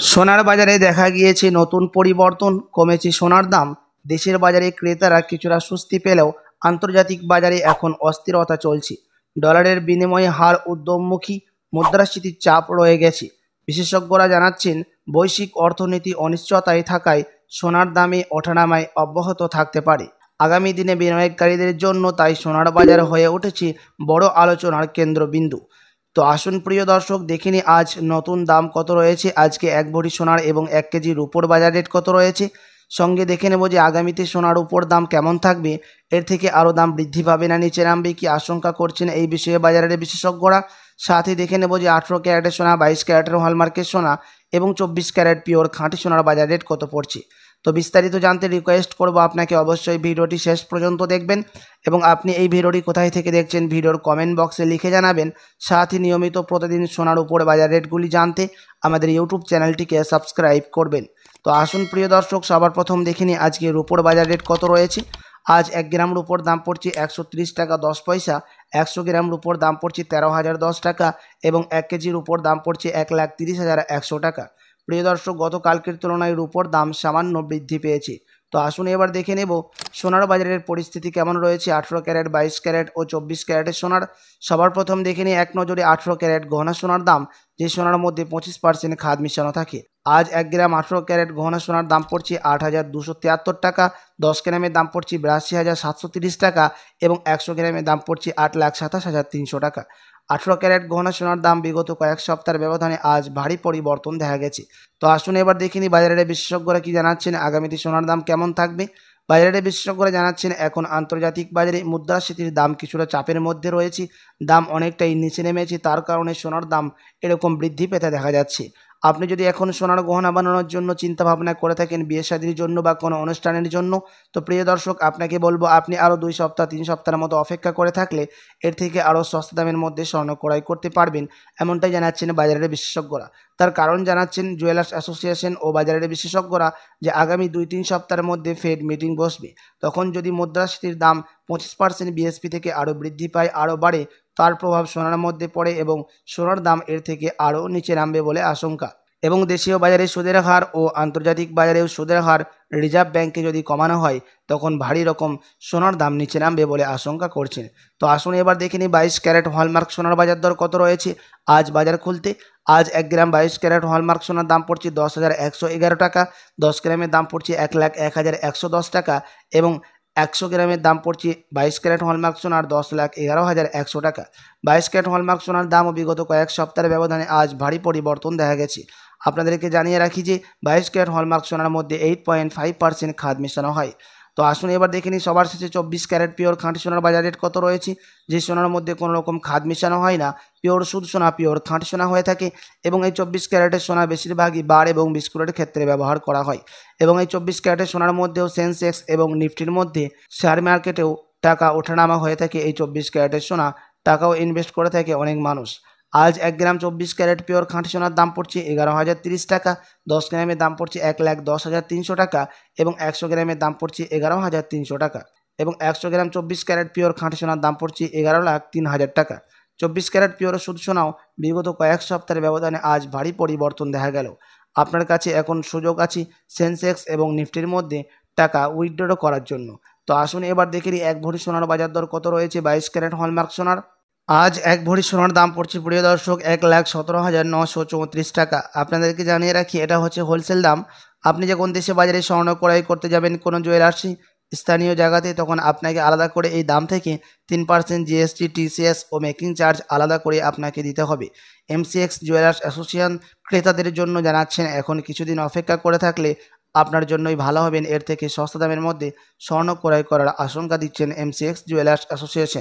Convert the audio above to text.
সোনার বাজারে দেখা গিয়েছে নতুন পরিবর্তন, কমেছে সোনার দাম। দেশের বাজারে ক্রেতারা কিছুটা স্বস্তি পেলেও আন্তর্জাতিক বাজারে এখন অস্থিরতা চলছে। ডলারের বিনিময় হার ঊর্ধ্বমুখী, মুদ্রাস্ফীতির চাপ রয়ে গেছে। বিশেষজ্ঞরা জানাচ্ছেন, বৈশ্বিক অর্থনীতি অনিশ্চয়তায় থাকায় সোনার দামে ওঠানামায় অব্যাহত থাকতে পারে। আগামী দিনে বিনিয়োগকারীদের জন্য তাই সোনার বাজার হয়ে উঠেছে বড় আলোচনার কেন্দ্রবিন্দু। তো আসুন প্রিয় দর্শক, দেখে নিই আজ নতুন দাম কত রয়েছে, আজকে এক ভরি সোনার এবং 1 কেজি রূপোর বাজার রেট কত রয়েছে। সঙ্গে দেখে নেব যে আগামীতে সোনার উপর দাম কেমন থাকবে, এর থেকে আরও দাম বৃদ্ধি পাবে না নিচে নামবে কি আশঙ্কা করছেন এই বিষয়ে বাজারের বিশেষজ্ঞরা। সাথে দেখে নেব যে 18 ক্যারেটের সোনা, 22 ক্যারেটের হলমার্কের সোনা এবং 24 ক্যারেট পিওর খাঁটি সোনার বাজার রেট কত পড়ছে। তো বিস্তারিত জানতে রিকোয়েস্ট করব আপনাকে অবশ্যই ভিডিওটি শেষ পর্যন্ত দেখবেন এবং আপনি এই ভিডিওটি কোথায় থেকে দেখছেন ভিডিওর কমেন্ট বক্সে লিখে জানাবেন। সাথে নিয়মিত প্রতিদিন সোনার উপর বাজার রেটগুলি জানতে আমাদের ইউটিউব চ্যানেলটিকে সাবস্ক্রাইব করবেন। তো আসুন প্রিয় দর্শক, সবার প্রথম দেখে নিই আজকে রূপোর বাজার রেট কত রয়েছে। আজ 1 গ্রাম রূপোর দাম পড়ছে 130 টাকা 10 পয়সা, 100 গ্রাম রূপোর দাম পড়ছে 13,010 টাকা এবং 1 কেজির রূপোর দাম পড়ছে 1,30,100 টাকা। প্রিয় দর্শক, গতকালকের তুলনায় রূপোর দাম সামান্য বৃদ্ধি পেয়েছে। তো আসুন এবার দেখে নেব সোনার বাজারের পরিস্থিতি কেমন রয়েছে 18 ক্যারেট, 22 ক্যারেট ও 24 ক্যারেটের সোনার। সবার প্রথম দেখে নিই এক নজরে 18 ক্যারেট গহনা সোনার দাম, যে সোনার মধ্যে 25% খাদ মিশানো থাকে। আজ 1 গ্রাম 18 ক্যারেট গহনা সোনার দাম পড়ছে 8,273 টাকা, 10 গ্রামের দাম পড়ছে 82,730 টাকা এবং 100 গ্রামের দাম পড়ছে 8,27,300 টাকা। 18 ক্যারেট গহনা সোনার দাম বিগত কয়েক সপ্তাহের ব্যবধানে আজ ভারী পরিবর্তন দেখা গেছে। তো আসুন এবার দেখে নিই বাজারের বিশেষজ্ঞরা কি জানাচ্ছেন, আগামীতে সোনার দাম কেমন থাকবে। বাজারের বিশেষজ্ঞরা জানাচ্ছেন, এখন আন্তর্জাতিক বাজারে মুদ্রাস্ফীতির দাম কিছুটা চাপের মধ্যে রয়েছে, দাম অনেকটাই নিচে নেমেছে, তার কারণে সোনার দাম এরকম বৃদ্ধি পেতে দেখা যাচ্ছে। আপনি যদি এখন সোনার গহনা বানানোর জন্য চিন্তা ভাবনা করে থাকেন, বিয়ে শাদীর জন্য বা কোনো অনুষ্ঠানের জন্য, তো প্রিয় দর্শক আপনাকে বলবো আপনি আরও 2 সপ্তাহ 3 সপ্তাহের মতো অপেক্ষা করে থাকলে এর থেকে আরও সস্তা দামের মধ্যে স্বর্ণ ক্রয় করতে পারবেন, এমনটাই জানাচ্ছেন বাজারের বিশেষজ্ঞরা। তার কারণ জানাচ্ছেন জুয়েলার্স অ্যাসোসিয়েশন ও বাজারের বিশেষজ্ঞরা, যে আগামী 2-3 সপ্তাহের মধ্যে ফেড মিটিং বসবে। তখন যদি মুদ্রাস্ফীতির দাম 25% বিএসপি থেকে আরও বৃদ্ধি পায়, আরও বাড়ে, তার প্রভাব সোনার মধ্যে পড়ে এবং সোনার দাম এর থেকে আরও নিচে নামবে বলে আশঙ্কা। এবং দেশীয় বাজারে সুদের হার ও আন্তর্জাতিক বাজারেও সুদের হার রিজার্ভ ব্যাংকে যদি কমানো হয়, তখন ভারী রকম সোনার দাম নিচে নামবে বলে আশঙ্কা করছেন। তো আসুন এবার দেখে নিই 22 ক্যারেট হলমার্ক সোনার বাজার দর কত রয়েছে আজ বাজার খুলতে। আজ 1 গ্রাম 22 ক্যারেট হলমার্ক সোনার দাম পড়ছে 10,111 টাকা, 10 গ্রামের দাম পড়ছে 1,01,110 টাকা এবং 100 গ্রামের দাম পড়ছে 22 ক্যারেট হলমার্ক সোনার 10,11,100 টাকা। 22 ক্যারেট হলমার্ক সোনার দামও বিগত কয়েক সপ্তাহের ব্যবধানে আজ ভারী পরিবর্তন দেখা গেছে। আপনাদেরকে জানিয়ে রাখি যে 22 ক্যারেট হলমার্ক সোনার মধ্যে 8.5% খাদ মেশানো হয়। তো আসুন এবার দেখে নিই সবার শেষে 24 ক্যারেট পিওর খাঁটি সোনার বাজার রেট কত রয়েছে, যে সোনার মধ্যে কোনো রকম খাদ মেশানো হয় না, পিওর শুধু সোনা, পিওর খাঁটি সোনা হয়ে থাকে। এবং এই 24 ক্যারেটের সোনা বেশিরভাগই বার এবং বিস্কুটের ক্ষেত্রে ব্যবহার করা হয়। এবং এই 24 ক্যারেটের সোনার মধ্যেও সেন্সেক্স এবং নিফটির মধ্যে শেয়ার মার্কেটেও টাকা ওঠানামা হয়ে থাকে। এই 24 ক্যারেটের সোনা টাকাও ইনভেস্ট করে থাকে অনেক মানুষ। আজ 1 গ্রাম 24 ক্যারেট পিওর খাঁটি সোনার দাম পড়ছে 11,030 টাকা, 10 গ্রামের দাম পড়ছে 1,10,300 টাকা এবং 100 গ্রামের দাম পড়ছে 11,300 টাকা এবং 100 গ্রাম 24 ক্যারেট পিওর খাঁটি সোনার দাম পড়ছে 11,03,000 টাকা। 24 ক্যারেট পিওর শুধু সোনাও বিগত কয়েক সপ্তাহের ব্যবধানে আজ ভারী পরিবর্তন দেখা গেল। আপনার কাছে এখন সুযোগ আছে সেন্সেক্স এবং নিফটির মধ্যে টাকা উইথড্র করার জন্য। তো আসুন এবার দেখে নিই 1 ভরি সোনার বাজার দর কত রয়েছে 22 ক্যারেট হলমার্ক সোনার। আজ 1 ভরি সোনার দাম পড়ছে প্রিয় দর্শক 1,17,934 টাকা। আপনাদেরকে জানিয়ে রাখি, এটা হচ্ছে হোলসেল দাম। আপনি যখন দেশে বাজারে স্বর্ণ ক্রয় করতে যাবেন কোনো জুয়েলার্সে স্থানীয় জায়গাতে, তখন আপনাকে আলাদা করে এই দাম থেকে 3% জিএসটি, টিসিএস ও মেকিং চার্জ আলাদা করে আপনাকে দিতে হবে। এমসিএক্স জুয়েলার্স অ্যাসোসিয়েশন ক্রেতাদের জন্য জানাচ্ছেন, এখন কিছুদিন অপেক্ষা করে থাকলে আপনার জন্যই ভালো হবেন, এর থেকে সস্তা দামের মধ্যে স্বর্ণ ক্রয় করার আশঙ্কা দিচ্ছেন এমসিএক্স জুয়েলার্স অ্যাসোসিয়েশন।